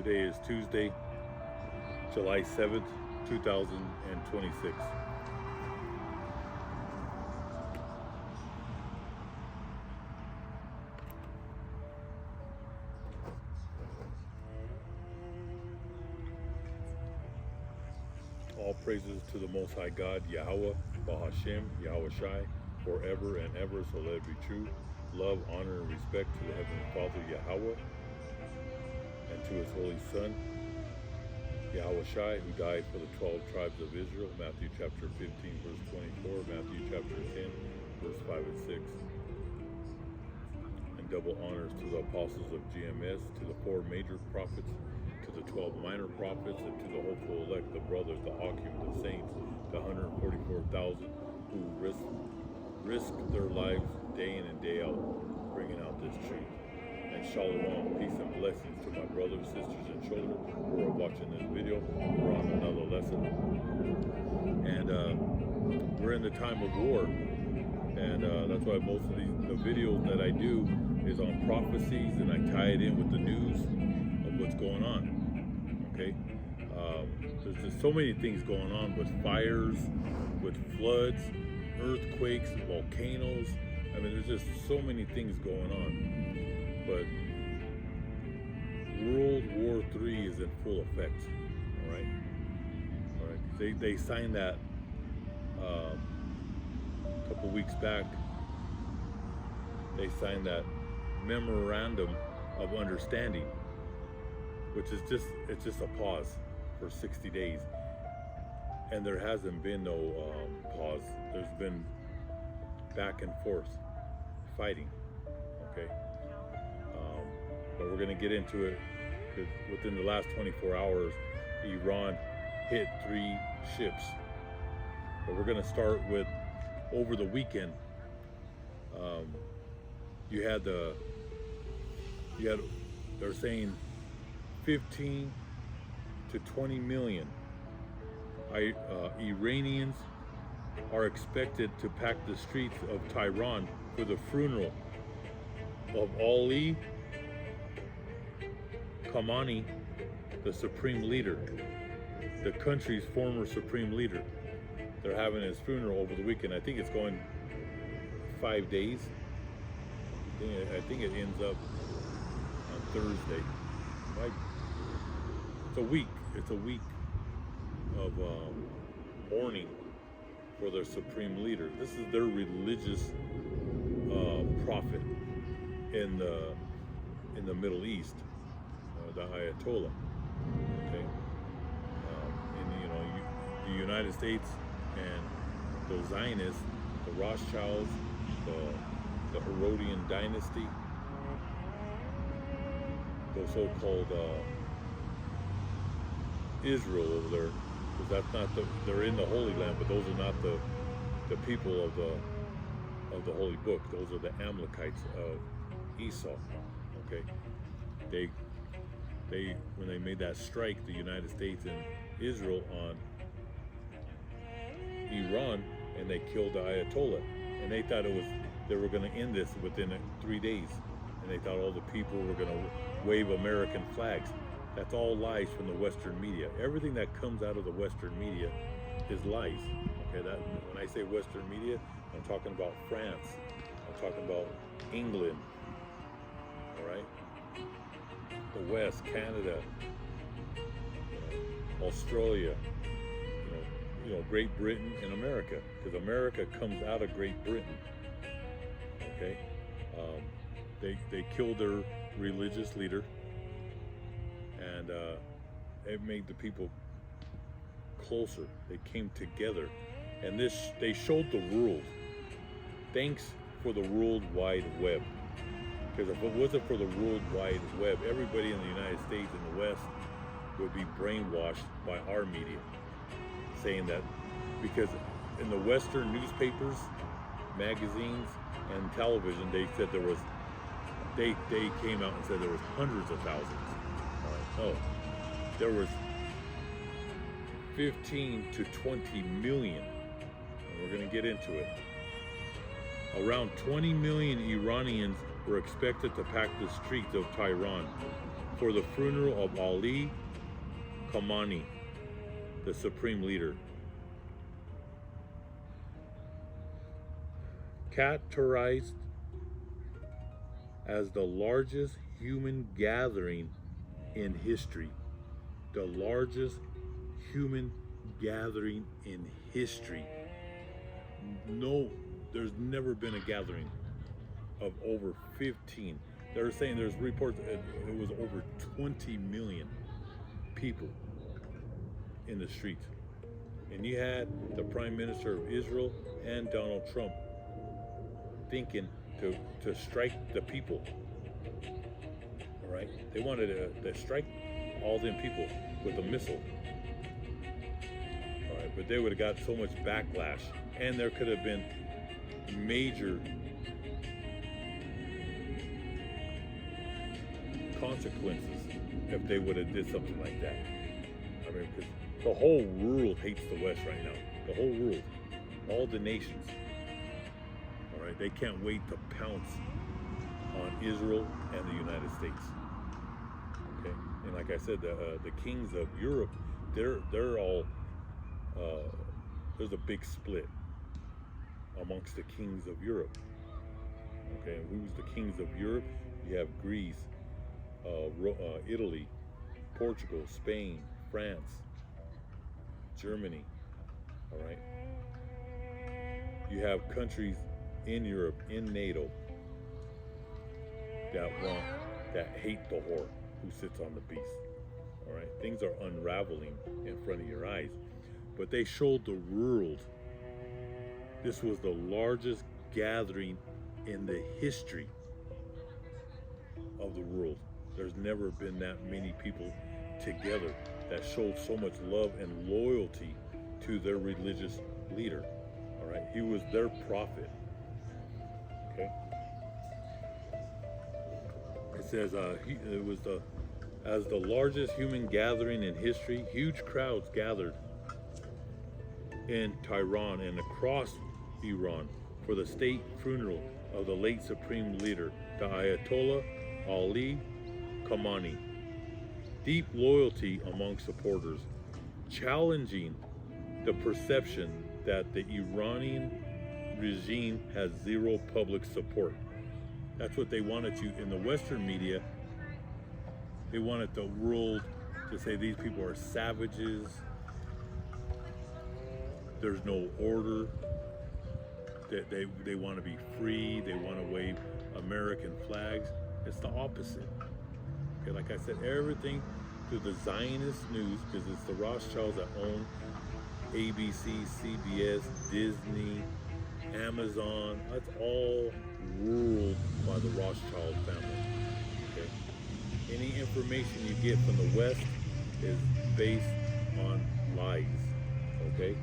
Today is Tuesday, July 7th, 2026. All praises to the Most High God, Yahweh, Bahashem, Yahweh Shai, forever and ever, so let it be true. Love, honor, and respect to the Heavenly Father, Yahweh, and to His Holy Son, Yahweh Shai, who died for the 12 tribes of Israel, Matthew chapter 15, verse 24, Matthew chapter 10, verse 5 and 6. And double honors to the apostles of GMS, to the 4 major prophets, to the 12 minor prophets, and to the hopeful elect, the brothers, the Akim, the saints, the 144,000 who risked their lives day in and day out, bringing out this truth. And shalom, peace and blessings to my brothers, sisters, and children who are watching this video. We're on another lesson. And we're in the time of war. And that's why most of the videos that I do is on prophecies, and I tie it in with the news of what's going on. Okay? There's just so many things going on with fires, with floods, earthquakes, volcanoes. I mean, there's just so many things going on. But World War III is in full effect. All right. They signed that a couple weeks back. They signed that memorandum of understanding, which is just a pause for 60 days. And there hasn't been no pause. There's been back and forth fighting. Okay. But we're going to get into it because within the last 24 hours, Iran hit 3 ships. But we're going to start with over the weekend. They're saying 15 to 20 million Iranians are expected to pack the streets of Tehran for the funeral of Ali Khamenei, the supreme leader, the country's former supreme leader. They're having his funeral over the weekend. I think it's going 5 days. I think it ends up on Thursday. It's a week. It's a week of mourning for their supreme leader. This is their religious prophet in the Middle East. The Ayatollah, okay, in the United States and the Zionists, the Rothschilds, the Herodian dynasty, the so-called Israel over there, because that's not they're in the Holy Land, but those are not the people of the Holy Book. Those are the Amalekites of Esau. Okay, when they made that strike, the United States and Israel on Iran, and they killed the Ayatollah, and they thought they were going to end this within 3 days, and they thought all the people were going to wave American flags. That's all lies from the Western media. Everything that comes out of the Western media is lies. Okay, when I say Western media, I'm talking about France. I'm talking about England. All right. The West, Canada, Australia, Great Britain and America, because America comes out of Great Britain. Okay, they killed their religious leader, and it made the people closer. They came together, and they showed the world. Thanks for the World Wide Web. Because if it wasn't for the World Wide Web, everybody in the United States and the West would be brainwashed by our media, saying that because in the Western newspapers, magazines, and television, they said they came out and said there was hundreds of thousands. No, there was 15 to 20 million. And we're going to get into it. Around 20 million Iranians were expected to pack the streets of Tehran for the funeral of Ali Khamenei, the supreme leader. Characterized as the largest human gathering in history. The largest human gathering in history. No, there's never been a gathering of over 15. They're saying there's reports it was over 20 million people in the streets. And you had the Prime Minister of Israel and Donald Trump thinking to strike the people. All right? They wanted to strike all them people with a missile. All right, but they would have got so much backlash, and there could have been major consequences if they would have did something like that. I mean, because the whole world hates the West right now. The whole world, all the nations. All right, they can't wait to pounce on Israel and the United States. Okay, and like I said, the kings of Europe, they're all there's a big split amongst the kings of Europe. Okay, and who's the kings of Europe? You have Greece, Italy, Portugal, Spain, France, Germany. All right. You have countries in Europe, in NATO, that hate the whore who sits on the beast. All right. Things are unraveling in front of your eyes, but they showed the world this was the largest gathering in the history of the world. There's never been that many people together that showed so much love and loyalty to their religious leader. All right, he was their prophet. Okay. It says it was as the largest human gathering in history. Huge crowds gathered in Tehran and across Iran for the state funeral of the late supreme leader, the Ayatollah Ali Khamenei. Deep loyalty among supporters, challenging the perception that the Iranian regime has zero public support. That's what they wanted to, in the Western media, they wanted the world to say these people are savages, there's no order, that they want to be free, they want to wave American flags. It's the opposite. Okay, like I said, everything through the Zionist news, because it's the Rothschilds that own ABC, CBS, Disney, Amazon. That's all ruled by the Rothschild family. Okay, any information you get from the West is based on lies. Okay,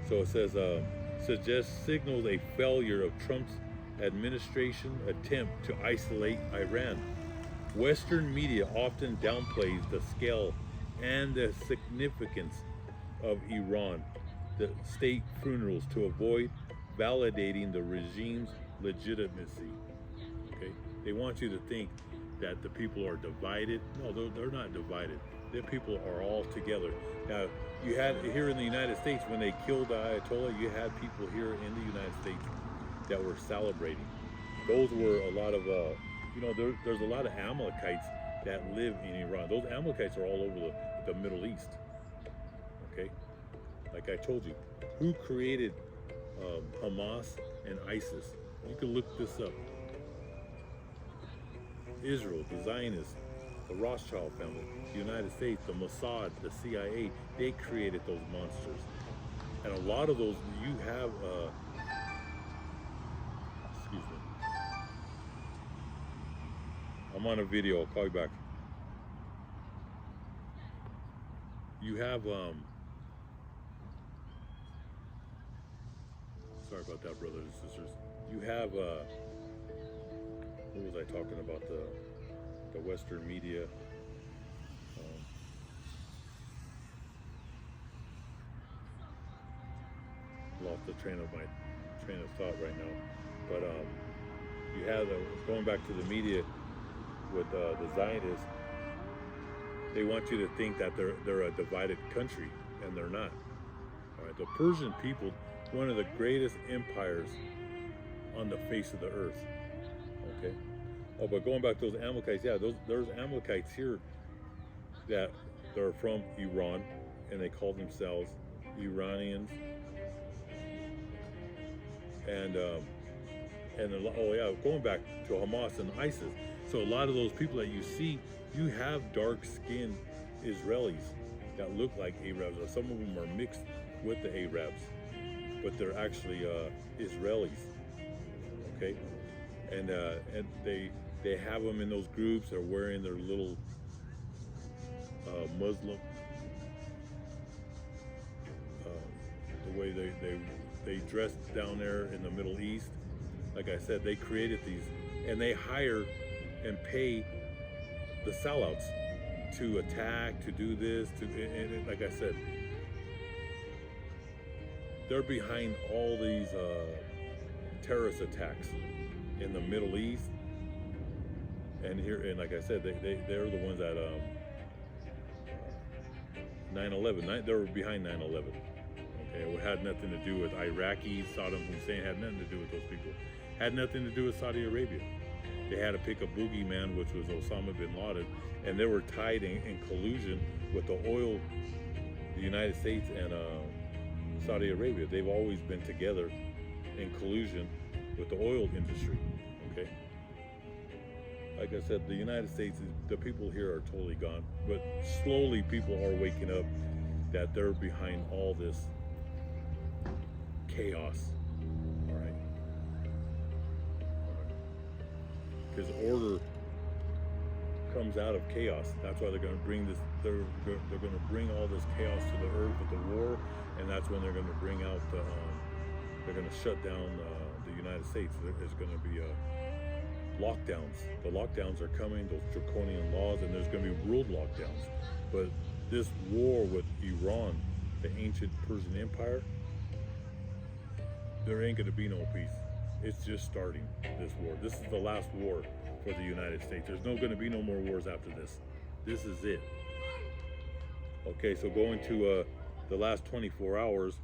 so it says signals a failure of Trump's administration attempt to isolate Iran. Western media often downplays the scale and the significance of Iran, the state funerals, to avoid validating the regime's legitimacy. Okay, they want you to think that the people are divided. No, they're not divided. The people are all together. Now, you had here in the United States, when they killed the Ayatollah, you had people here in the United States that were celebrating. Those were a lot of, there's a lot of Amalekites that live in Iran. Those Amalekites are all over the Middle East. Okay, like I told you, who created Hamas and ISIS? You can look this up. Israel, the Zionists, the Rothschild family, the United States, the Mossad, the CIA, they created those monsters. And a lot of those, you have, excuse me. I'm on a video, I'll call you back. You have, sorry about that, brothers and sisters. You have, what was I talking about, the Western media? Lost the train of thought right now. But you have, going back to the media with the Zionists, They want you to think that they're a divided country, and they're not. All right, the Persian people, one of the greatest empires on the face of the earth. Okay. Oh, but going back to those Amalekites, yeah, there's Amalekites here that they're from Iran, and they call themselves Iranians. And oh yeah, going back to Hamas and ISIS. So a lot of those people that you see, you have dark-skinned Israelis that look like Arabs, or some of them are mixed with the Arabs, but they're actually Israelis. Okay, and they have them in those groups. They're wearing their little Muslim, the way they dress down there in the Middle East. Like I said, they created these, and they hire and pay the sellouts to attack, to do this, and like I said, they're behind all these terrorist attacks in the Middle East, and here, and like I said, they're the ones that 9/11. They were behind 9/11. Okay, it had nothing to do with Iraqis. Saddam Hussein had nothing to do with those people. Had nothing to do with Saudi Arabia. They had to pick a boogeyman, which was Osama bin Laden, and they were tied in collusion with the oil, the United States and Saudi Arabia. They've always been together in collusion with the oil industry. Okay. Like I said, the United States, the people here are totally gone, but slowly people are waking up that they're behind all this chaos. All right. Because order comes out of chaos. That's why they're going to bring this. They're going to bring all this chaos to the earth with the war, and that's when they're going to bring out the. They're going to shut down the United States. There's going to be lockdowns. The lockdowns are coming. Those draconian laws, and there's going to be world lockdowns. But this war with Iran, the ancient Persian Empire, there ain't going to be no peace. It's just starting, this war. This is the last war for the United States. There's no going to be no more wars after this. This is it. Okay, so going to the last 24 hours,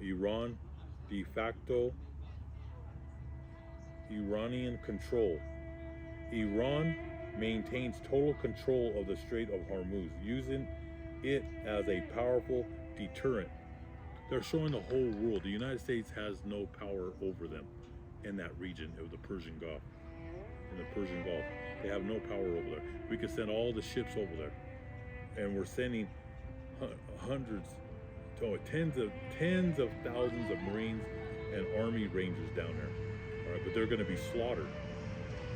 Iran, de facto Iranian control. Iran maintains total control of the Strait of Hormuz, using it as a powerful deterrent. They're showing the whole world the United States has no power over them in that region of the Persian Gulf. In the Persian Gulf, they have no power over there. We could send all the ships over there, and we're sending hundreds, tens of thousands of Marines and Army Rangers down there. All right, but they're going to be slaughtered,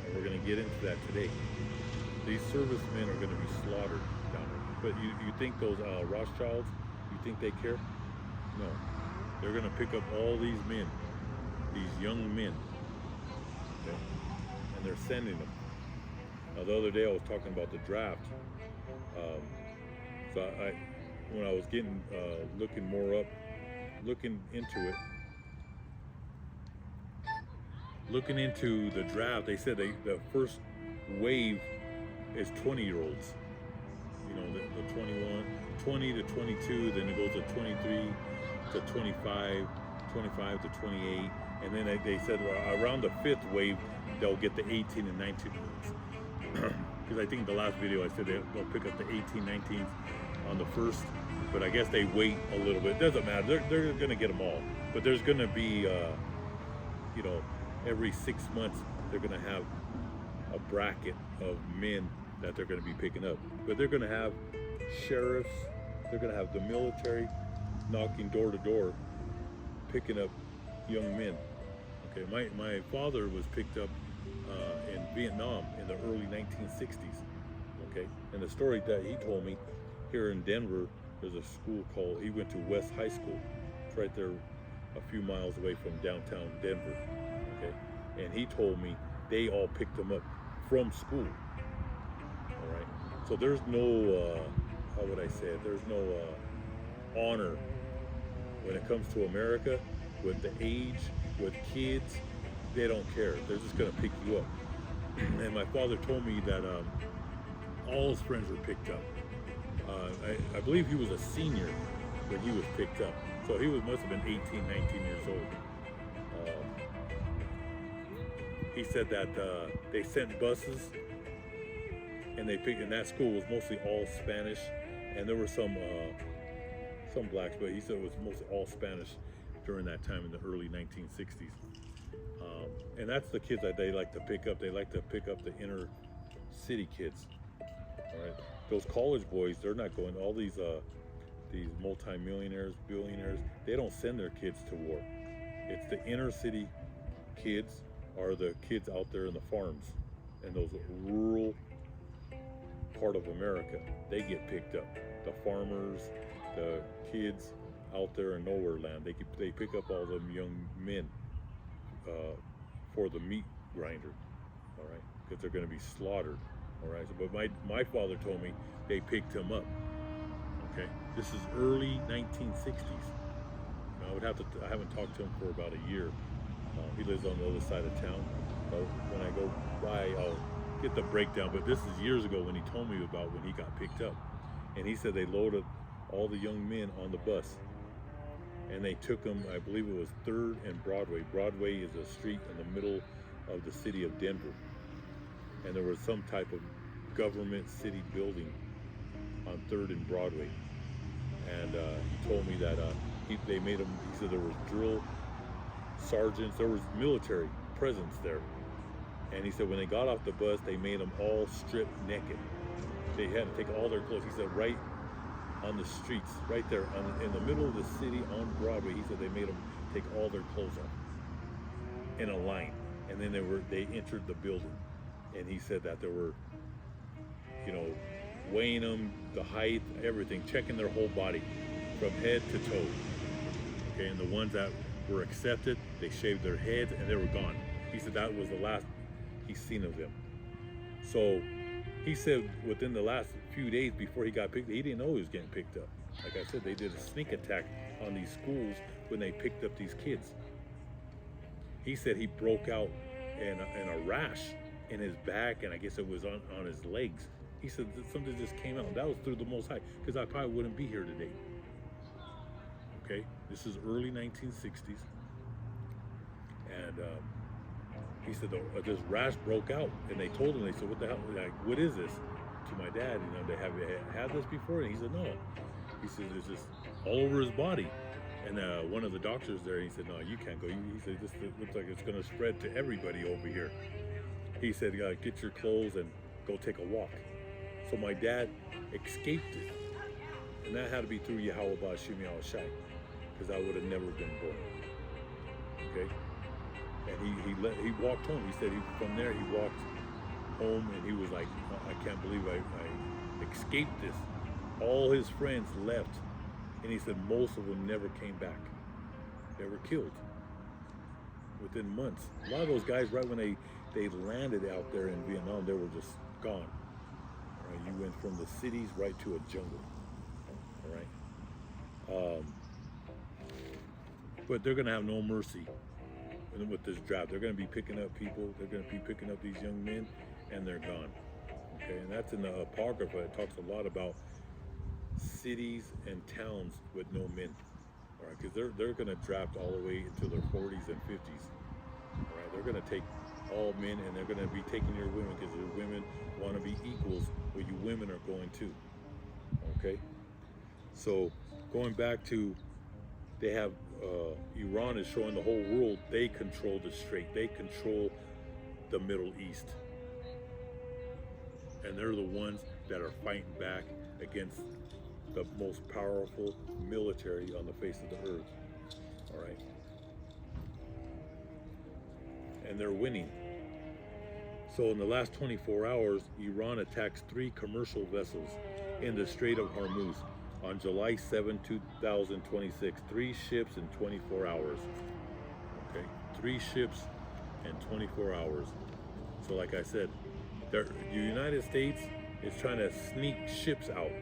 and we're going to get into that today. These servicemen are going to be slaughtered down there. But you think those Rothschilds? You think they care? No, they're going to pick up all these men, these young men, okay? And they're sending them. Now, the other day I was talking about the draft. So when I was getting, looking more up, looking into the draft, they said the first wave is 20-year-olds. You know, the 20 to 22, then it goes to 23 to 25, 25 to 28, and then they said around the fifth wave they'll get the 18 and 19 year olds. Because I think the last video I said they'll pick up the 18, 19s on the first, but I guess they wait a little bit. It doesn't matter. They're going to get them all, but there's going to be, you know, every 6 months they're going to have a bracket of men that they're going to be picking up. But they're going to have sheriffs. They're going to have the military knocking door to door, picking up young men. Okay, my father was picked up in Vietnam in the early 1960s. Okay, and the story that he told me, here in Denver, there's a school called, he went to West High School. It's right there a few miles away from downtown Denver. Okay, and he told me they all picked him up from school. All right, so there's no, how would I say it? There's no honor when it comes to America with the age, with kids. They don't care. They're just gonna pick you up. And my father told me that all his friends were picked up. I believe he was a senior when he was picked up. So he must have been 18, 19 years old. He said that they sent buses, and and that school was mostly all Spanish, and there were some blacks, but he said it was mostly all Spanish during that time in the early 1960s. And that's the kids that they like to pick up. They like to pick up the inner city kids. All right, those college boys, they're not going. All these multi-millionaires, billionaires, they don't send their kids to war. It's the inner city kids, are the kids out there in the farms and those rural part of America. They get picked up. The farmers, the kids out there in nowhere land, they pick up all them young men for the meat grinder, all right, because they're going to be slaughtered, all right. So, but my father told me they picked him up. Okay, this is early 1960s. I haven't talked to him for about a year. He lives on the other side of town. When I go by, I'll get the breakdown. But this is years ago when he told me about when he got picked up. And he said they loaded all the young men on the bus. And they took them, I believe it was 3rd and Broadway. Broadway is a street in the middle of the city of Denver. And there was some type of government city building on 3rd and Broadway. And he told me that they made them, he said there was drill sergeants, there was military presence there. And he said when they got off the bus, they made them all strip naked. They had to take all their clothes. He said right on the streets, right there in the middle of the city on Broadway, he said they made them take all their clothes off in a line. And then they entered the building. And he said that there were, weighing them, the height, everything, checking their whole body from head to toe. Okay, and the ones that were accepted, they shaved their heads and they were gone. He said that was the last he's seen of them. So he said within the last few days before he got picked, he didn't know he was getting picked up. Like I said, they did a sneak attack on these schools when they picked up these kids. He said he broke out in a rash in his back, and I guess it was on his legs. He said that something just came out, and that was through the Most High, because I probably wouldn't be here today. Okay, this is early 1960s, and he said this rash broke out, and they told him, they said, "What the hell? Like, what is this?" To my dad, they have you had this before? And he said, "No." He said it's just all over his body. And one of the doctors there, he said, "No, you can't go." He said, "This looks like it's going to spread to everybody over here." He said, "Get your clothes and go take a walk." So my dad escaped it, and that had to be through Yahweh Ba'ashim Yahushai, because I would have never been born. Okay, and he walked home. He said from there he walked home, and he was like, "I can't believe I escaped this." All his friends left, and he said most of them never came back. They were killed within months. A lot of those guys, right when they landed out there in Vietnam, they were just gone. All right, you went from the cities right to a jungle. All right, but they're gonna have no mercy with this draft. They're gonna be picking up people. They're gonna be picking up these young men, and they're gone. Okay, and that's in the Apocrypha. It talks a lot about cities and towns with no men. All right, because they're gonna draft all the way into their 40s and 50s. All right, they're gonna take all men, and they're going to be taking your women, because your women want to be equals where you women are going to. Okay, so going back to, they have Iran is showing the whole world they control the Strait, they control the Middle East, and they're the ones that are fighting back against the most powerful military on the face of the earth. All right, and they're winning. So in the last 24 hours, Iran attacks 3 commercial vessels in the Strait of Hormuz on July 7, 2026. 3 ships in 24 hours. Okay, 3 ships in 24 hours. So like I said, the United States is trying to sneak ships out,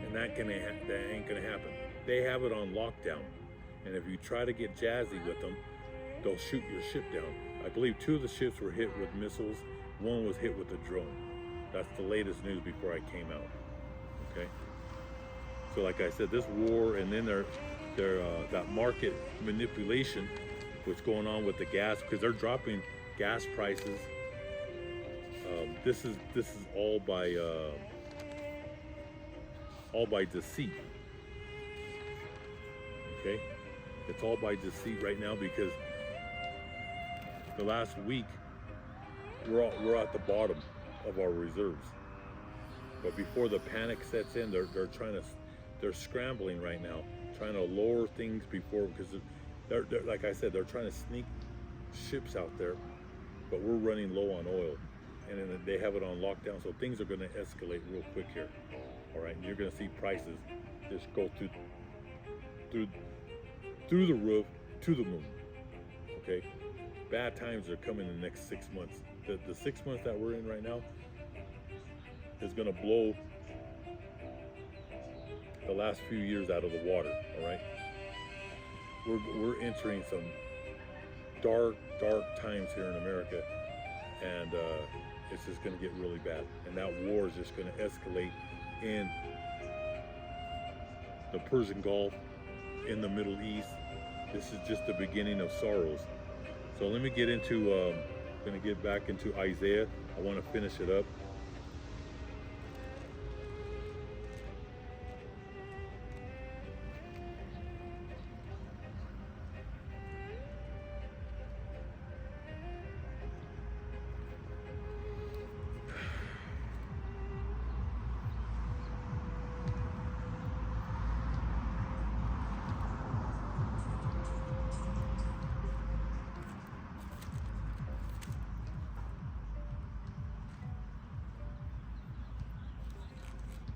and that ain't gonna happen. They have it on lockdown, and if you try to get jazzy with them, they'll shoot your ship down. I believe 2 of the ships were hit with missiles. 1 was hit with a drone. That's the latest news before I came out. Okay. So like I said, this war, and then that market manipulation, what's going on with the gas, because they're dropping gas prices. This is all by deceit. Okay, it's all by deceit right now, because the last week we're at the bottom of our reserves. But before the panic sets in, they're scrambling right now, trying to lower things before, because they're like I said, they're trying to sneak ships out there, but we're running low on oil, and then they have it on lockdown, so things are going to escalate real quick here. All right, and you're going to see prices just go through the roof, to the moon. Okay, bad times are coming in the next 6 months. The 6 months that we're in right now is going to blow the last few years out of the water. All right, we're entering some dark times here in America, and it's just going to get really bad, and that war is just going to escalate in the Persian Gulf, in the Middle East. This is just the beginning of sorrows. So let me get into going to get back into Isaiah. I want to finish it up.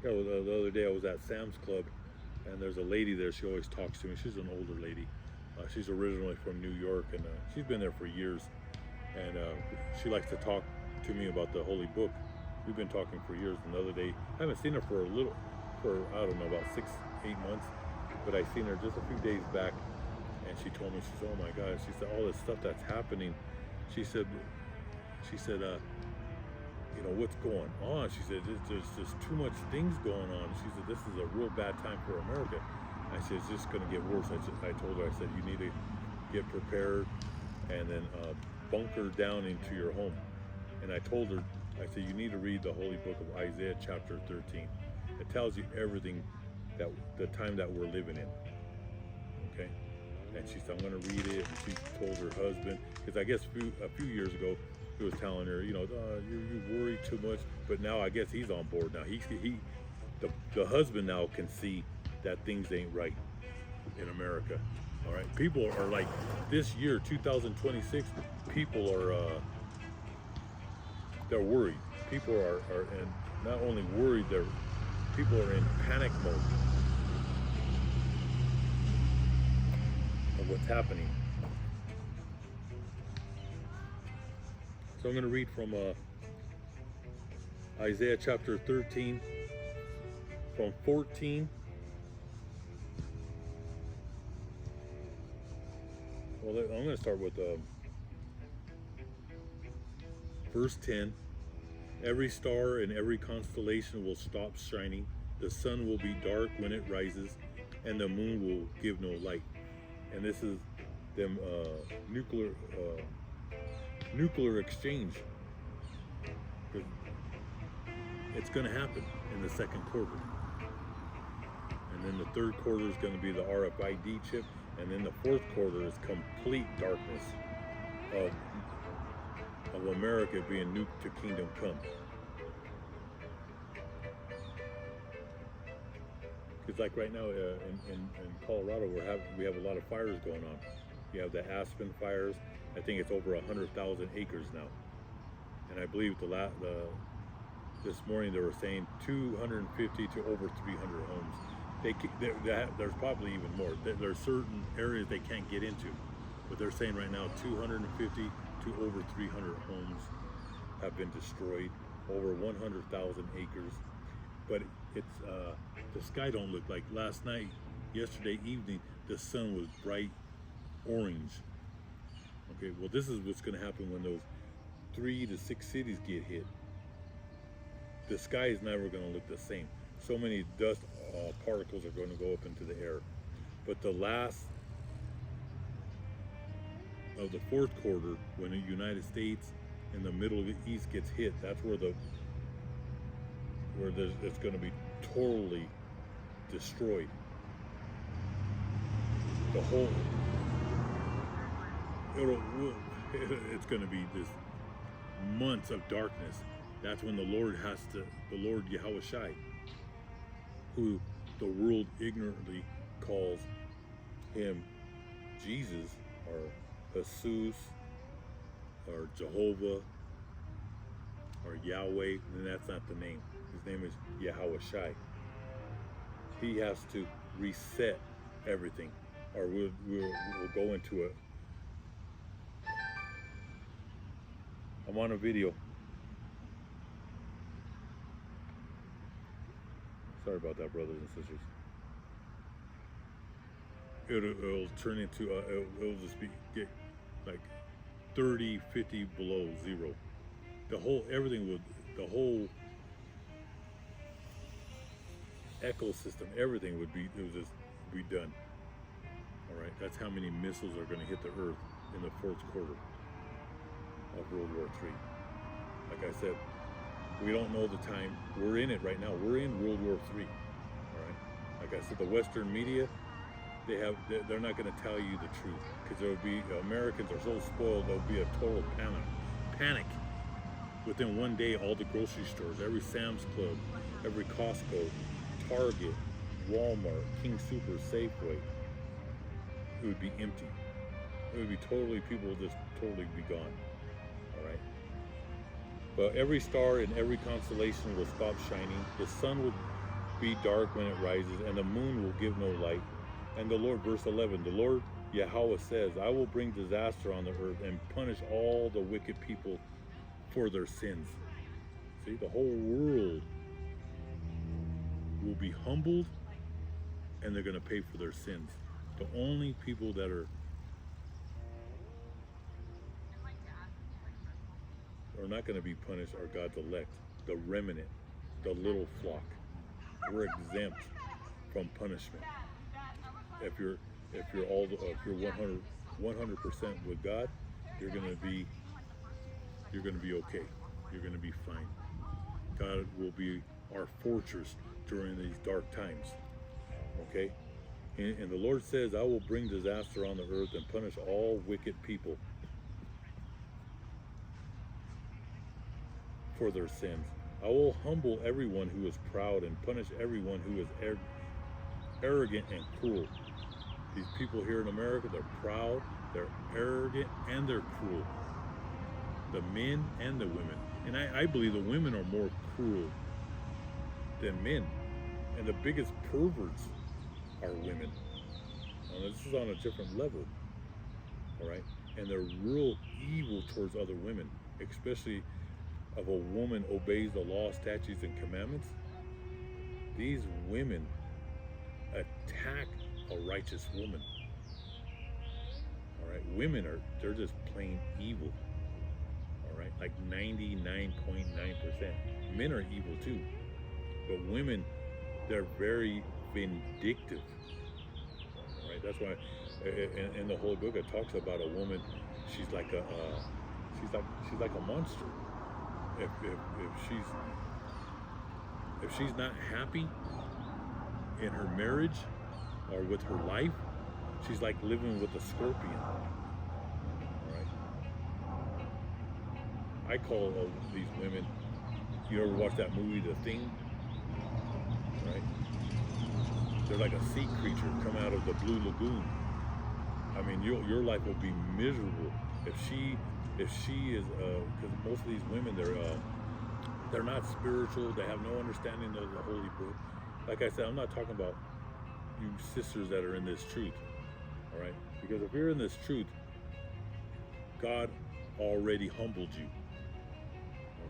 Yeah, well, the other day I was at Sam's Club, and there's a lady there. She always talks to me. She's an older lady. She's originally from New York, and she's been there for years. And she likes to talk to me about the Holy Book. We've been talking for years. And the other day, I haven't seen her for I don't know, about 6-8 months, but I seen her just a few days back, and she told me, she said, "Oh my God," she said, "all this stuff that's happening." She said, you know, what's going on? She said, there's just too much things going on. She said, this is a real bad time for America. I said, it's just going to get worse. I told her, I said, you need to get prepared, and then bunker down into your home. And I told her, I said, you need to read the Holy Book of Isaiah chapter 13. It tells you everything, that the time that we're living in. Okay? And she said, I'm going to read it. And she told her husband, because I guess a few years ago, he was telling her, you know, you worry too much. But now I guess he's on board now. The husband now can see that things ain't right in America. All right, people are like, this year 2026, people are they're worried. People are and not only worried, people are in panic mode of what's happening. So I'm going to read from Isaiah chapter 13, from 14. Well, I'm going to start with verse 10. Every star and every constellation will stop shining. The sun will be dark when it rises, and the moon will give no light. And this is them nuclear exchange. It's going to happen in the second quarter, and then the third quarter is going to be the RFID chip, and then the fourth quarter is complete darkness of America being nuked to kingdom come. Because like right now in Colorado, we have a lot of fires going on. You have the Aspen fires. I think it's over 100,000 acres now, and I believe this morning they were saying 250 to over 300 homes. There's probably even more. There's certain areas they can't get into, but they're saying right now 250 to over 300 homes have been destroyed, over 100,000 acres. But it's the sky don't look like last night. Yesterday evening, the sun was bright orange. Okay, well, this is what's going to happen when those 3 to 6 cities get hit. the sky is never going to look the same. So many dust particles are going to go up into the air. But the last of the fourth quarter, when the United States and the Middle East gets hit, that's where it's going to be totally destroyed. The whole it's going to be this months of darkness. That's when the Lord Yahweh Shai, who the world ignorantly calls him Jesus or Jesus or Jehovah or Yahweh, and that's not the name. His name is Yahweh Shai. He has to reset everything, or we'll go into it. I'm on a video. Sorry about that, brothers and sisters. It'll turn into it'll just get like 30, 50 below zero. The whole ecosystem, everything would just be done. All right, that's how many missiles are going to hit the earth in the fourth quarter of World War III. Like I said, we don't know the time. We're in it right now. We're in World War III. All right. Like I said, the Western media, they're not going to tell you the truth, because there will be, Americans are so spoiled. There'll be a total panic. Within one day, all the grocery stores, every Sam's Club, every Costco, Target, Walmart, King Super, Safeway, it would be empty. It would be people would just totally be gone. All right. But every star in every constellation will stop shining. The sun will be dark when it rises, and the moon will give no light. And the Lord, verse 11, the Lord Yahweh says, I will bring disaster on the earth and punish all the wicked people for their sins. See, the whole world will be humbled, and they're going to pay for their sins. The only people that are not going to be punished are God's elect, the remnant, the little flock. We're exempt from punishment. If you're 100% with God, you're going to be okay. You're going to be fine. God will be our fortress during these dark times. Okay? And the Lord says, I will bring disaster on the earth and punish all wicked people for their sins. I will humble everyone who is proud and punish everyone who is arrogant and cruel. These people here in America, they're proud, they're arrogant, and they're cruel. The men and the women. And I believe the women are more cruel than men. And the biggest perverts are women. Now, this is on a different level. All right? And they're real evil towards other women, especially if a woman obeys the law, statutes, and commandments. These women attack a righteous woman. All right? Women they're just plain evil. All right? Like 99.9%. Men are evil too. But women, they're very vindictive. All right? That's why in the whole book it talks about a woman, she's like a monster. If she's not happy in her marriage or with her life, she's like living with a scorpion. All right? I call these women, you ever watch that movie, The Thing? Right? They're like a sea creature come out of the Blue Lagoon. I mean, your life will be miserable if she is, because most of these women, they're not spiritual. They have no understanding of the Holy Book. Like I said, I'm not talking about you sisters that are in this truth. All right? Because if you're in this truth, God already humbled you.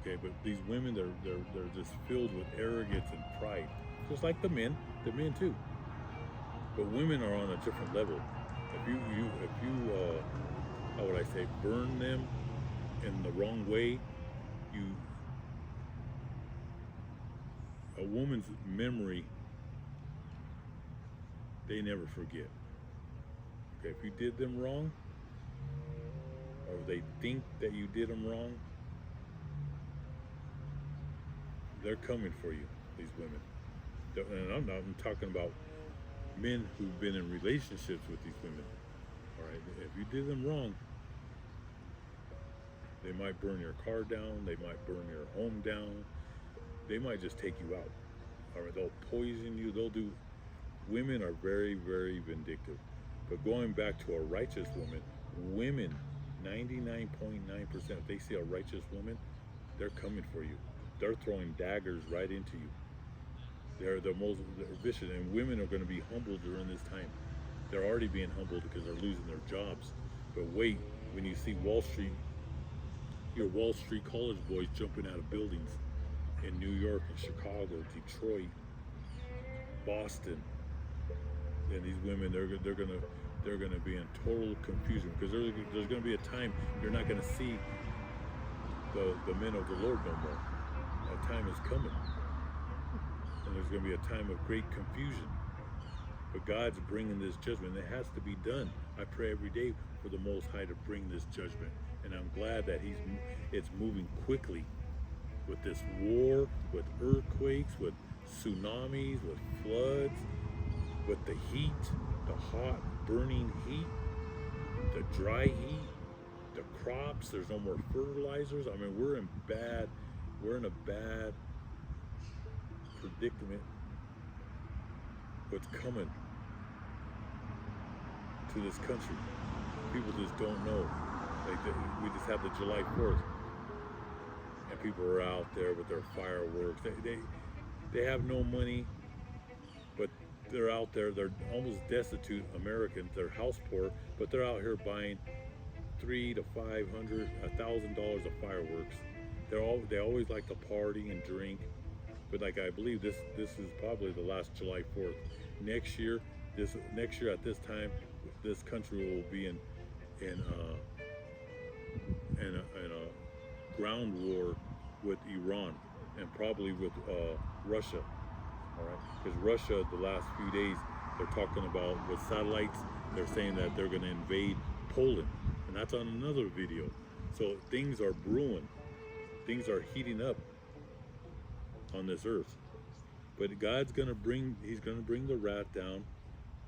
Okay? But these women, they're just filled with arrogance and pride, just like the men too. But women are on a different level. If you how would I say, burn them in the wrong way, a woman's memory, they never forget. Okay, if you did them wrong, or they think that you did them wrong, they're coming for you, these women. And I'm talking about men who've been in relationships with these women. All right, if you did them wrong, they might burn your car down, they might burn your home down, they might just take you out. All right, they'll poison you, they'll do. Women are very, very vindictive. But going back to a righteous woman, women, 99.9%, if they see a righteous woman, they're coming for you. They're throwing daggers right into you. They're vicious, and women are going to be humbled during this time. They're already being humbled because they're losing their jobs. But wait, when you see Wall Street, your Wall Street college boys jumping out of buildings in New York and Chicago, Detroit, Boston, and these women, they're gonna be in total confusion, because there's gonna be a time you're not gonna see the men of the Lord no more. That time is coming, and there's gonna be a time of great confusion. But God's bringing this judgment. It has to be done. I pray every day for the Most High to bring this judgment, and I'm glad that it's moving quickly with this war, with earthquakes, with tsunamis, with floods, with the heat, the hot, burning heat, the dry heat, the crops. There's no more fertilizers. I mean, we're in a bad predicament. What's coming to this country? People just don't know. We just had the July 4th, and people are out there with their fireworks. They have no money, but they're out there. They're almost destitute Americans. They're house poor, but they're out here buying $300 to $500, $1,000 of fireworks. They always like to party and drink, but like, I believe this is probably the last July 4th. Next year at this time, this country will be in a ground war with Iran, and probably with Russia. All right, because Russia, the last few days, they're talking about with satellites. They're saying that they're going to invade Poland, and that's on another video. So things are brewing, things are heating up on this earth. But God's going to bring the wrath down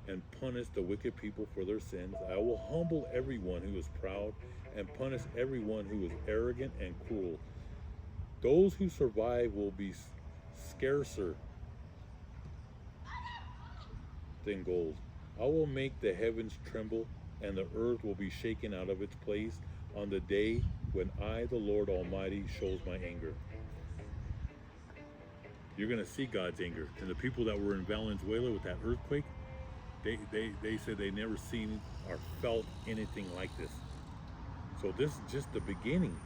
and punish the wicked people for their sins. I will humble everyone who is proud and punish everyone who is arrogant and cruel. Those who survive will be scarcer than gold. I will make the heavens tremble, and the earth will be shaken out of its place on the day when I, the Lord Almighty, shows my anger. You're going to see God's anger. And the people that were in Venezuela with that earthquake, they said they never seen or felt anything like this. So this is just the beginning.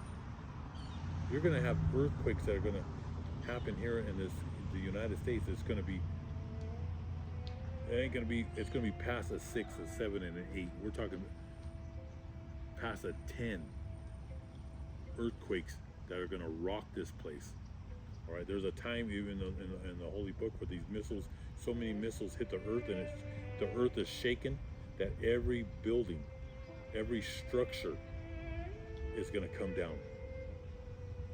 You're going to have earthquakes that are going to happen here in the United States. It's going to be past a 6, a 7, and an 8. We're talking past a 10 earthquakes that are going to rock this place. All right, there's a time even in the Holy Book where these missiles, so many missiles hit the earth, and the earth is shaken, that every building, every structure is going to come down.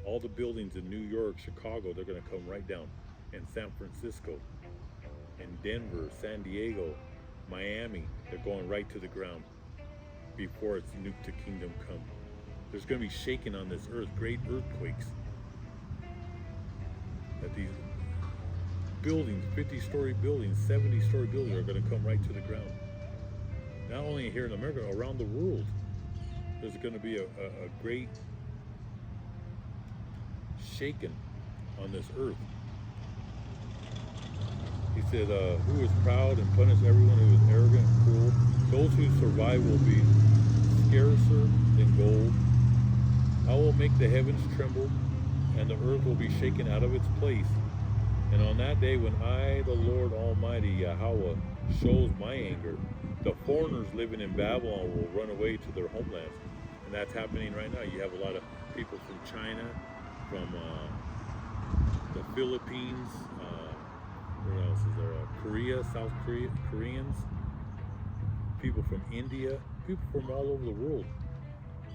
All the buildings in New York, Chicago, they're going to come right down. In San Francisco, in Denver, San Diego, Miami, they're going right to the ground before it's nuked to kingdom come. There's going to be shaking on this earth, great earthquakes. That these buildings, 50-story buildings, 70-story buildings, are going to come right to the ground. Not only here in America, around the world, there's going to be a great shaking on this earth. He said, who is proud and punish everyone who is arrogant and cruel. Those who survive will be scarcer than gold. I will make the heavens tremble, and the earth will be shaken out of its place. And on that day, when I, the Lord Almighty, Yahweh, shows my anger, the foreigners living in Babylon will run away to their homelands. And that's happening right now. You have a lot of people from China, from the Philippines, What else is there? Korea, South Korea, Koreans, people from India, people from all over the world.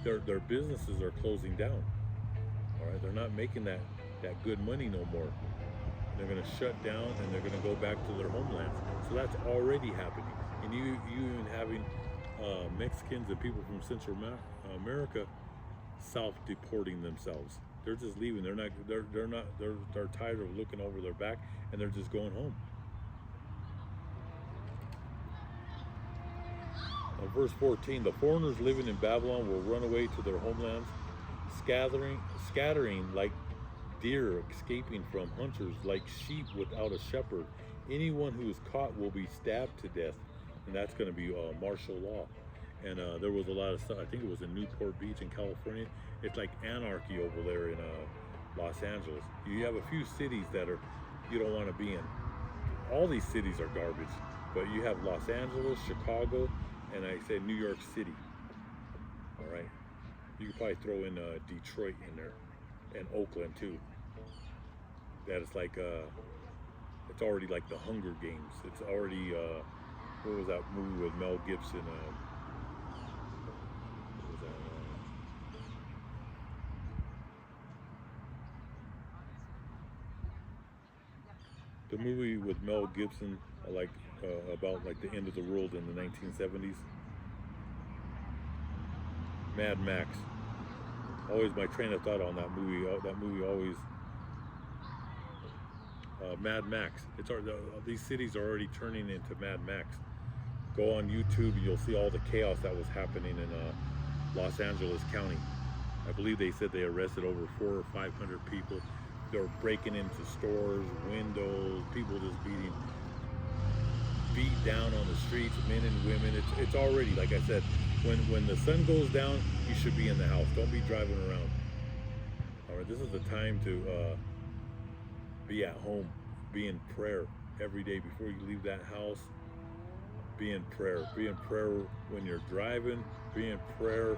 Their businesses are closing down. All right, they're not making that good money no more. They're going to shut down and they're going to go back to their homelands. So that's already happening. And you even having Mexicans and people from Central America self-deporting themselves. They're just leaving. They're tired of looking over their back and they're just going home. Verse 14, the foreigners living in Babylon will run away to their homelands, scattering like deer escaping from hunters, like sheep without a shepherd. Anyone who is caught will be stabbed to death, and that's going to be martial law. And there was a lot of stuff. I think it was in Newport Beach in California. It's like anarchy over there in Los Angeles. You have a few cities that you don't want to be in. All these cities are garbage, but you have Los Angeles, Chicago, and I say New York City. All right, you could probably throw in Detroit in there, and Oakland too. That is like it's already like the Hunger Games. It's already what was that movie with Mel Gibson? What was that? The movie with Mel Gibson, like about like the end of the world in the 1970s. Mad Max. Always my train of thought on that movie. That movie always. Mad Max. These cities are already turning into Mad Max. Go on YouTube and you'll see all the chaos that was happening in Los Angeles County. I believe they said they arrested over 400 or 500 people. They were breaking into stores, windows, people just beat down on the streets, men and women. It's already, like I said, when the sun goes down, you should be in the house. Don't be driving around. All right, this is the time to be at home, be in prayer every day before you leave that house. Be in prayer. Be in prayer when you're driving. Be in prayer.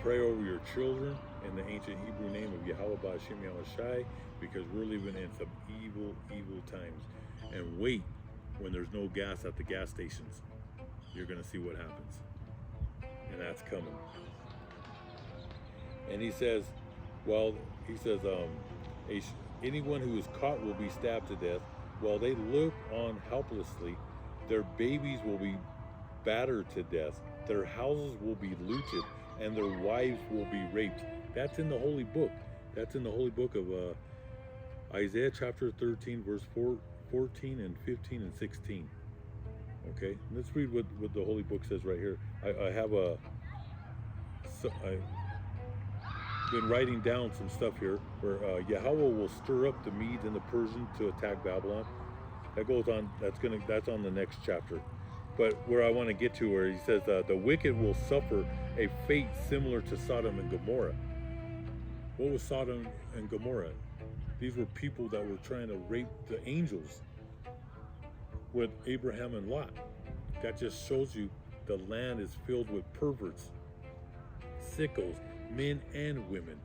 Pray over your children in the ancient Hebrew name of Yahweh Ba'Shem Yahushai, because we're living in some evil, evil times. And wait, when there's no gas at the gas stations, you're going to see what happens. And that's coming. And he says, anyone who is caught will be stabbed to death. While they look on helplessly, their babies will be battered to death. Their houses will be looted, and their wives will be raped. That's in the holy book. That's in the holy book of Isaiah chapter 13, verse 14 and 15 and 16. Okay, let's read what the holy book says right here. I've been writing down some stuff here where Yahweh will stir up the Medes and the Persians to attack Babylon. That goes on. That's on the next chapter. But where I want to get to, where he says the wicked will suffer a fate similar to Sodom and Gomorrah. What was Sodom and Gomorrah? These were people that were trying to rape the angels with Abraham and Lot. That just shows you the land is filled with perverts, sickos, men and women.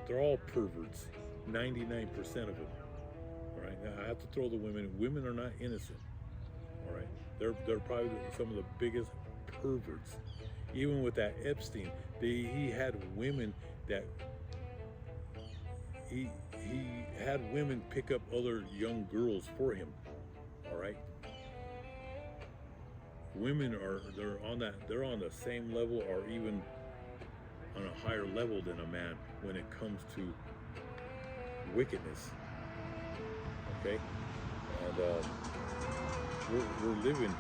They're all perverts, 99% of them. All right, now I have to throw the women. Women are not innocent. All right, they're probably some of the biggest perverts. Even with that Epstein, he had women that he had women pick up other young girls for him. All right, women they're on the same level, or even on a higher level than a man when it comes to wickedness. Okay, and we're living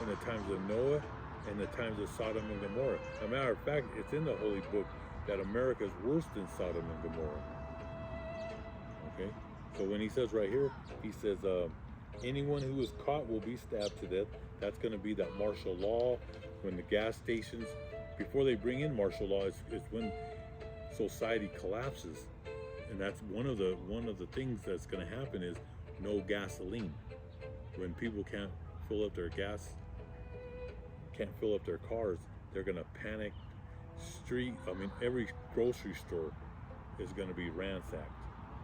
in the times of Noah and the times of Sodom and Gomorrah. As a matter of fact, it's in the holy book that America is worse than Sodom and Gomorrah. Okay, so when he says right here, he says anyone who is caught will be stabbed to death. That's going to be that martial law. When the gas stations, before they bring in martial law, it's when society collapses, and that's one of the things that's going to happen is no gasoline. When people can't fill up their gas, can't fill up their cars, they're going to panic. Every grocery store is going to be ransacked.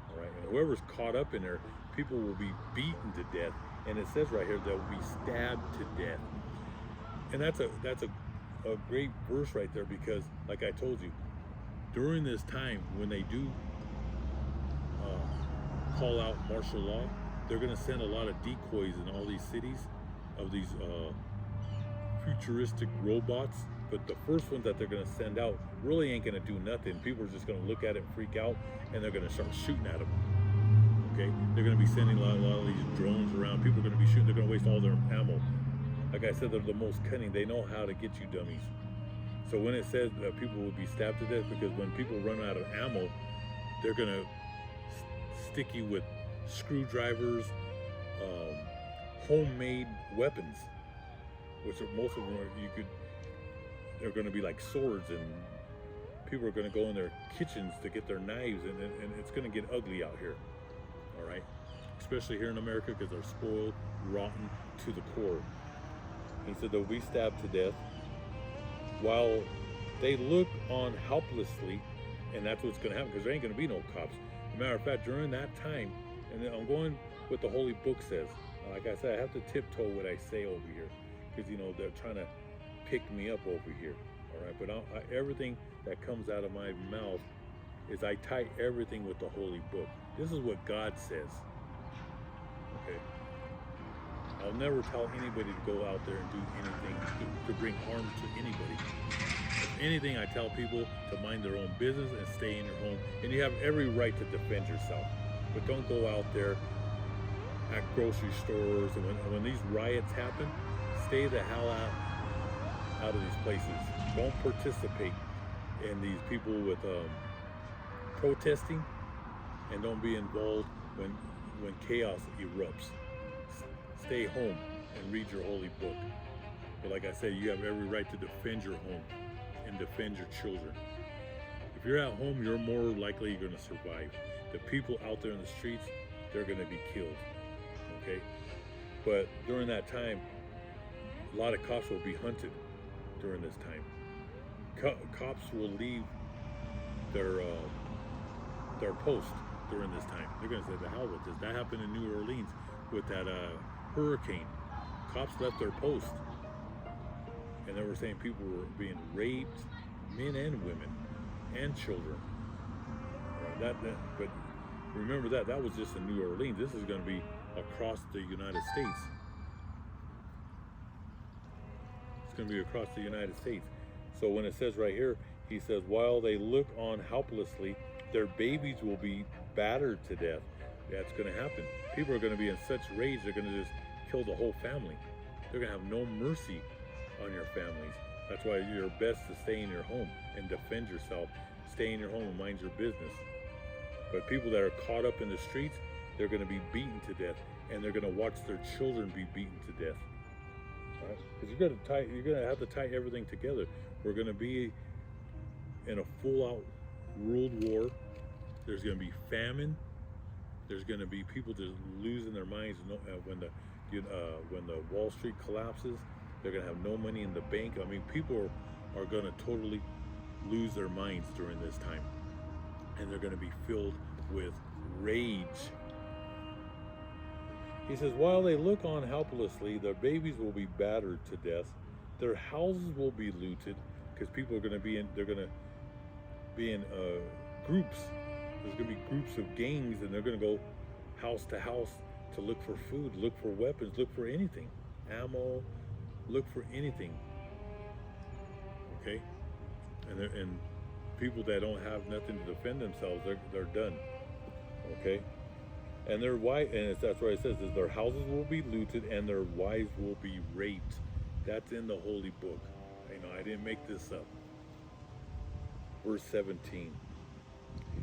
All right, and whoever's caught up in there, people will be beaten to death, and it says right here they'll be stabbed to death. And that's a great verse right there, because like I told you, during this time when they do call out martial law, they're going to send a lot of decoys in all these cities of these futuristic robots. But the first ones that they're going to send out really ain't going to do nothing. People are just going to look at it and freak out, and they're going to start shooting at them. Okay, they're going to be sending a lot of these drones around. People are going to be shooting. They're going to waste all their ammo. Like I said, they're the most cunning. They know how to get you dummies. So when it says that people will be stabbed to death, because when people run out of ammo, they're going to stick you with screwdrivers, homemade weapons, which are, most of them are, they're going to be like swords, and people are going to go in their kitchens to get their knives, and it's going to get ugly out here. All right, especially here in America, because they're spoiled, rotten to the core. He said they'll be stabbed to death while they look on helplessly, and that's what's going to happen, because there ain't going to be no cops. As a matter of fact, during that time, and I'm going what the Holy Book says. Like I said, I have to tiptoe what I say over here, because they're trying to pick me up over here. All right, but everything that comes out of my mouth is I tie everything with the Holy Book. This is what God says. Okay. I'll never tell anybody to go out there and do anything to bring harm to anybody. If anything, I tell people to mind their own business and stay in your home. And you have every right to defend yourself. But don't go out there at grocery stores. And when these riots happen, stay the hell out of these places. Don't participate in these people with protesting, and don't be involved when chaos erupts. Stay home and read your holy book. But like I said, you have every right to defend your home and defend your children. If you're at home, you're more likely you're going to survive. The people out there in the streets, they're going to be killed. Okay? But during that time, a lot of cops will be hunted during this time. Cops will leave their post during this time. They're going to say, the hell with this. That happened in New Orleans with that hurricane. Cops left their post, and they were saying people were being raped, men and women and children. But remember that was just in New Orleans. This is going to be across the United States. It's going to be across the United States. So when it says right here, he says, while they look on helplessly, their babies will be battered to death. That's going to happen. People are going to be in such rage, they're going to just kill the whole family. They're going to have no mercy on your families. That's why you're best to stay in your home and defend yourself. Stay in your home and mind your business. But people that are caught up in the streets, they're going to be beaten to death, and they're going to watch their children be beaten to death. Right? Because you're going to have to tie everything together. We're going to be in a full-out world war. There's going to be famine. There's going to be people just losing their minds when the Wall Street collapses. They're going to have no money in the bank. I mean, people are going to totally lose their minds during this time, and they're going to be filled with rage. He says, while they look on helplessly, their babies will be battered to death. Their houses will be looted, because people are going to be in. They're going to be in groups. There's going to be groups of gangs, and they're going to go house to house to look for food, look for weapons, look for anything, ammo, look for anything. Okay, and people that don't have nothing to defend themselves, they're done. Okay, and their wife, and that's what it says, is their houses will be looted and their wives will be raped. That's in the Holy Book. I didn't make this up. Verse 17.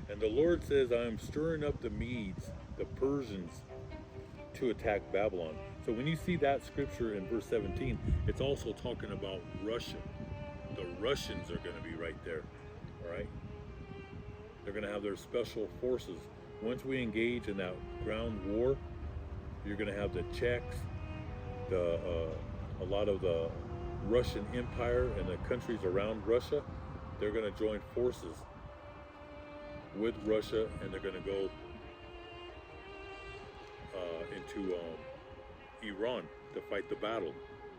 And the Lord says, I am stirring up the Medes, the Persians, to attack Babylon. So when you see that scripture in verse 17, it's also talking about Russia. The Russians are going to be right there. All right? They're going to have their special forces. Once we engage in that ground war, you're going to have the Czechs, a lot of the Russian Empire and the countries around Russia. They're going to join forces with Russia, and they're going to go to Iran to fight the battle,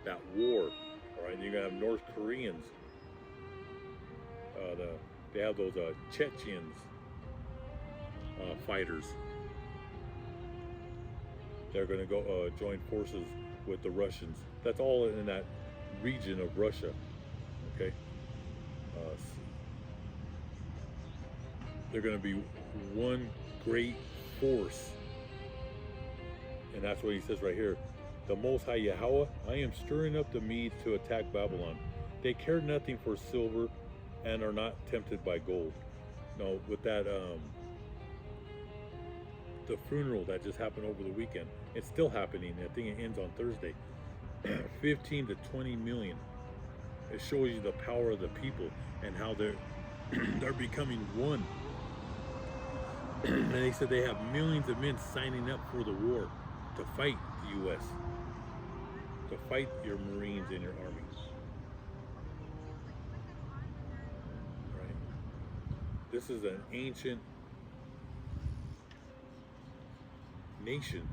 that war. All right, and you're gonna have North Koreans. They have those Chechens fighters. They're gonna go join forces with the Russians. That's all in that region of Russia. Okay. They're gonna be one great force. And that's what he says right here. The Most High Yahweh, I am stirring up the Medes to attack Babylon. They care nothing for silver and are not tempted by gold. Now, with that, the funeral that just happened over the weekend, it's still happening. I think it ends on Thursday. 15 to 20 million. It shows you the power of the people and how they're they're becoming one. And they said they have millions of men signing up for the war to fight the U.S., to fight your Marines and your Army. Right? This is an ancient nation.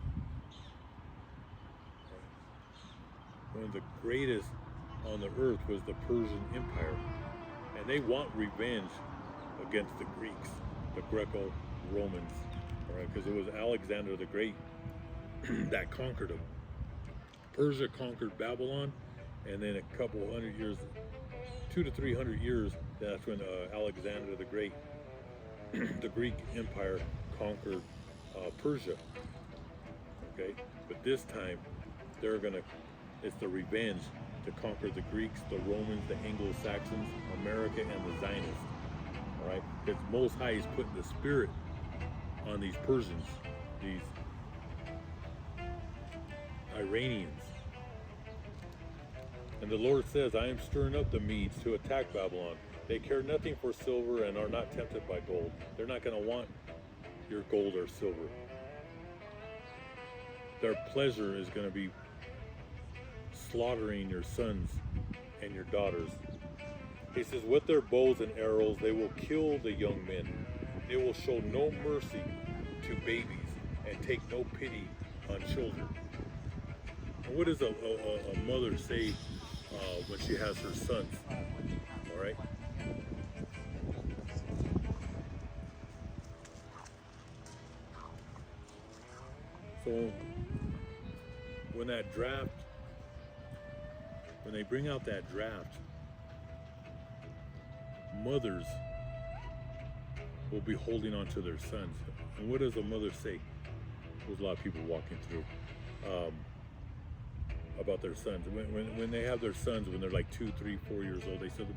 Right? One of the greatest on the earth was the Persian Empire. And they want revenge against the Greeks, the Greco-Romans, all right? Because it was Alexander the Great that conquered them. Persia conquered Babylon, and then a couple hundred years, 200 to 300 years, that's when Alexander the Great, the Greek Empire, conquered Persia. Okay, but this time it's the revenge to conquer the Greeks, the Romans, the Anglo-Saxons, America, and the Zionists. All right, because Most High is putting the spirit on these Persians, these Iranians. And the Lord says, I am stirring up the Medes to attack Babylon. They care nothing for silver and are not tempted by gold. They're not going to want your gold or silver. Their pleasure is going to be slaughtering your sons and your daughters. He says, with their bows and arrows, they will kill the young men. They will show no mercy to babies and take no pity on children. And what does a mother say when she has her sons? All right. So when they bring out that draft, mothers will be holding on to their sons. And what does a mother say? There's a lot of people walking through about their sons. When they have their sons, when they're like 2, 3, 4 years old, they said,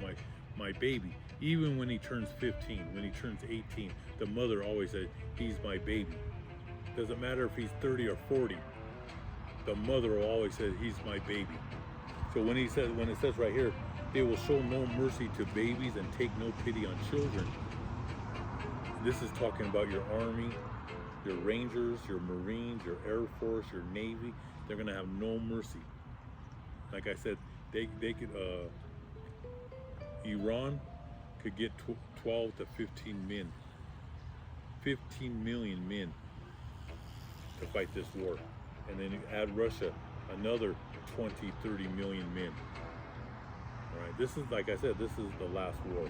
my baby, even when he turns 15, when he turns 18, the mother always said, he's my baby. Doesn't matter if he's 30 or 40, the mother will always say, he's my baby. So when it says right here, they will show no mercy to babies and take no pity on children. This is talking about your Army, your Rangers, your Marines, your Air Force, your Navy. They're gonna have no mercy. Like I said, they could, Iran could get 12 to 15 men, 15 million men to fight this war. And then you add Russia, another 20, 30 million men. All right, this is, like I said, this is the last war.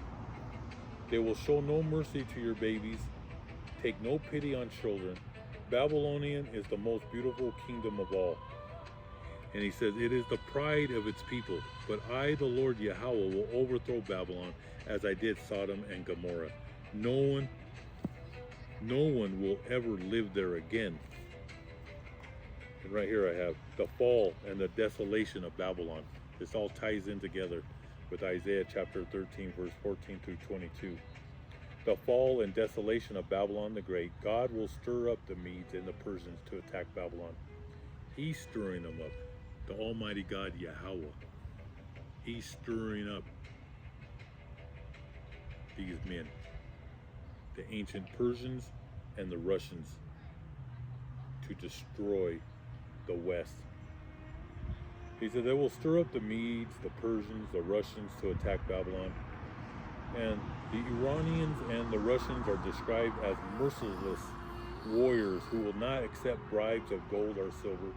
They will show no mercy to your babies, take no pity on children. Babylonian is the most beautiful kingdom of all. And he says, it is the pride of its people. But I, the Lord Yahweh, will overthrow Babylon as I did Sodom and Gomorrah. No one will ever live there again. And right here I have the fall and the desolation of Babylon. This all ties in together with Isaiah chapter 13, verse 14 through 22. The fall and desolation of Babylon the Great. God will stir up the Medes and the Persians to attack Babylon. He's stirring them up. The Almighty God Yahweh. He's stirring up these men. The ancient Persians and the Russians to destroy the West. He said they will stir up the Medes, the Persians, the Russians to attack Babylon. And the Iranians and the Russians are described as merciless warriors who will not accept bribes of gold or silver,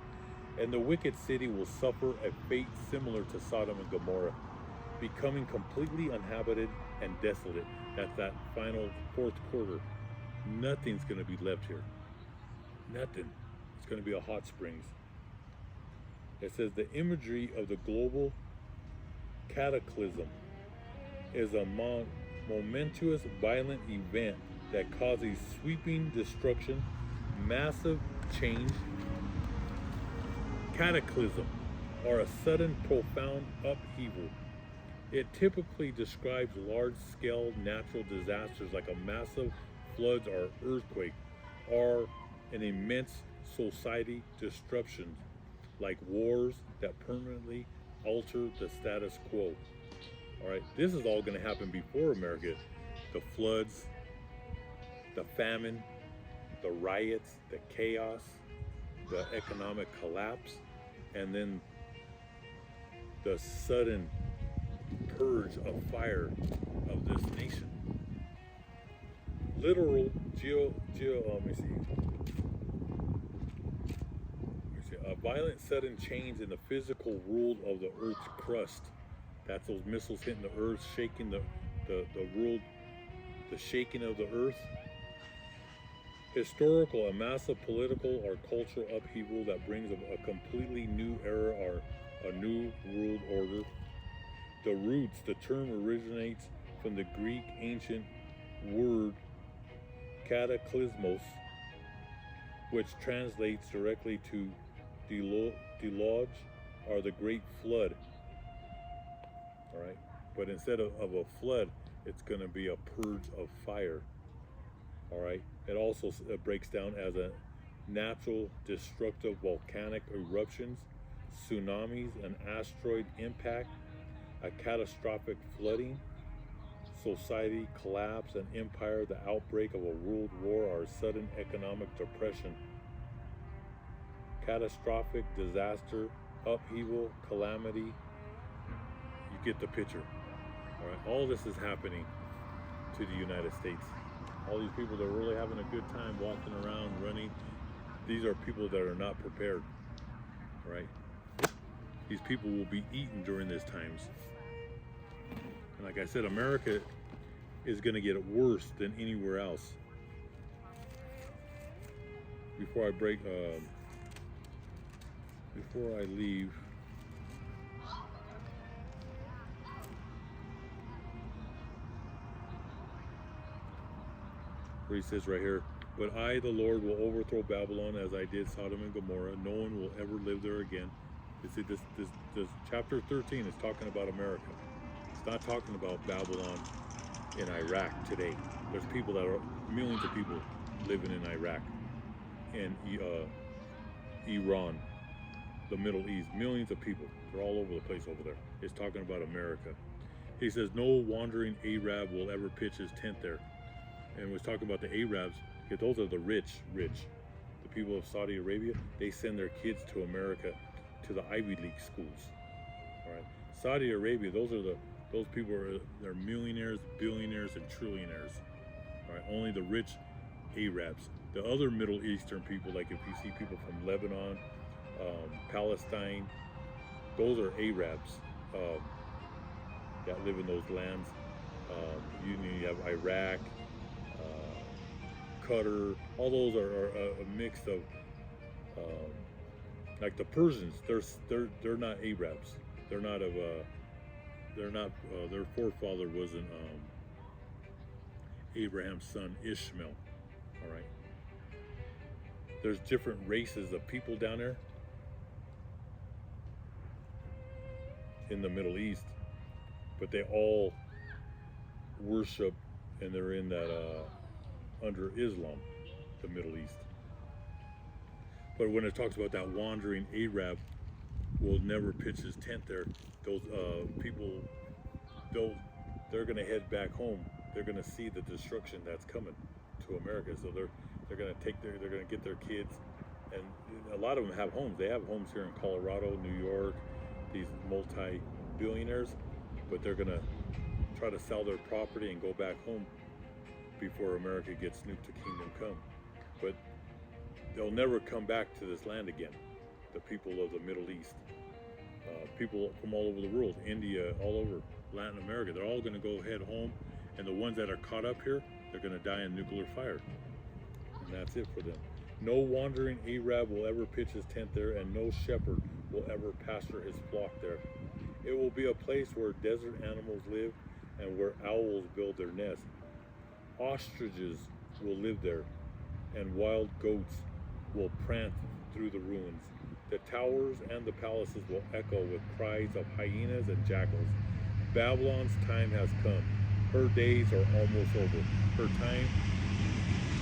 and the wicked city will suffer a fate similar to Sodom and Gomorrah, becoming completely uninhabited and desolate. That's that final fourth quarter. Nothing's going to be left here. Nothing. It's going to be a hot springs. It says the imagery of the global cataclysm is a momentous, violent event that causes sweeping destruction, massive change. Cataclysm, or a sudden, profound upheaval. It typically describes large-scale natural disasters like a massive floods or earthquake, or an immense society disruptions like wars that permanently alter the status quo. All right, this is all going to happen before America. The floods, the famine, the riots, the chaos, the economic collapse, and then the sudden purge of fire of this nation. Literal let me see, a violent sudden change in the physical rule of the Earth's crust. That's those missiles hitting the Earth, shaking the world, the shaking of the Earth. Historical, a massive political or cultural upheaval that brings a completely new era or a new world order. The roots, the term originates from the Greek ancient word cataclysmos, which translates directly to deluge or the great flood. All right, but instead of a flood, it's going to be a purge of fire. All right, it also breaks down as a natural destructive volcanic eruptions, tsunamis, an asteroid impact, a catastrophic flooding, society collapse, an empire, the outbreak of a world war, or sudden economic depression. Catastrophic, disaster, upheaval, calamity. You get the picture. All right, all this is happening to the United States. All these people that are really having a good time walking around, running, these are people that are not prepared, right? These people will be eaten during these times. And like I said, America is going to get worse than anywhere else. Before I leave, where he says right here, but I, the Lord, will overthrow Babylon as I did Sodom and Gomorrah. No one will ever live there again. You see, this chapter 13 is talking about America. It's not talking about Babylon in Iraq today. There's people that are, millions of people living in Iraq and Iran, the Middle East, millions of people. They're all over the place over there. It's talking about America. He says, no wandering Arab will ever pitch his tent there. And was talking about the Arabs, because those are the rich. The people of Saudi Arabia, they send their kids to America, to the Ivy League schools. All right, Saudi Arabia, those people they're millionaires, billionaires, and trillionaires. All right, only the rich Arabs. The other Middle Eastern people, like if you see people from Lebanon, Palestine, those are Arabs that live in those lands. You have Iraq, Qatar, all those are a mix of, like the Persians. They're not Arabs. They're not of. Their forefather wasn't Abraham's son Ishmael. All right. There's different races of people down there in the Middle East, but they all worship, and they're in that under Islam, the Middle East. But when it talks about that wandering Arab will never pitch his tent there, those people, they're going to head back home. They're going to see the destruction that's coming to America. So they're going to get their kids, and a lot of them have homes. They have homes here in Colorado, New York, these multi-billionaires, but they're going to try to sell their property and go back home before America gets nuked to kingdom come. But they'll never come back to this land again. The people of the Middle East, people from all over the world, India, all over Latin America, they're all going to go head home, and the ones that are caught up here, they're going to die in nuclear fire, and that's it for them. No wandering Arab will ever pitch his tent there, and no shepherd will ever pasture his flock there. It will be a place where desert animals live and where owls build their nests. Ostriches will live there, and wild goats will prance through the ruins. The towers and the palaces will echo with cries of hyenas and jackals. Babylon's time has come. Her days are almost over. Her time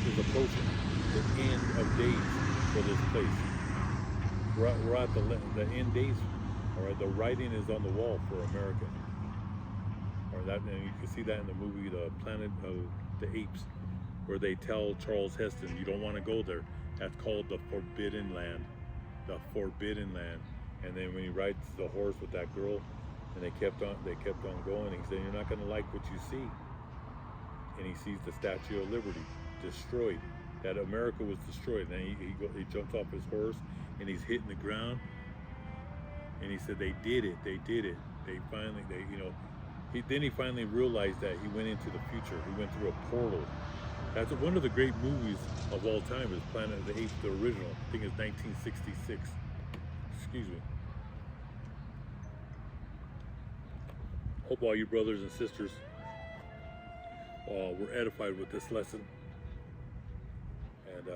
is approaching. The end of days for this place. We're at the end days. All right, the writing is on the wall for America. All right, and you can see that in the movie The Planet of the Apes, where they tell Charles Heston, you don't want to go there. That's called the Forbidden Land. The Forbidden Land. And then when he rides the horse with that girl, and they kept on going, he said, you're not going to like what you see. And he sees the Statue of Liberty destroyed. That America was destroyed. And then he jumps off his horse, and he's hitting the ground. And he said, they did it. They finally, then he finally realized that he went into the future. He went through a portal. That's one of the great movies of all time, is Planet of the Apes, the original. I think it's 1966. Excuse me. Hope all you brothers and sisters were edified with this lesson. And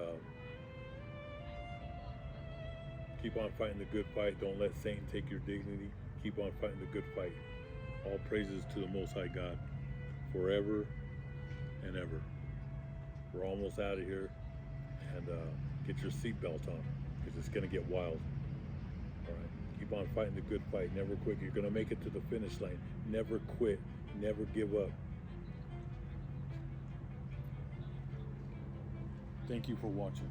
keep on fighting the good fight. Don't let Satan take your dignity. Keep on fighting the good fight. All praises to the Most High God forever and ever. We're almost out of here, and get your seatbelt on, because it's going to get wild. All right, keep on fighting the good fight. Never quit. You're going to make it to the finish line. Never quit. Never give up. Thank you for watching.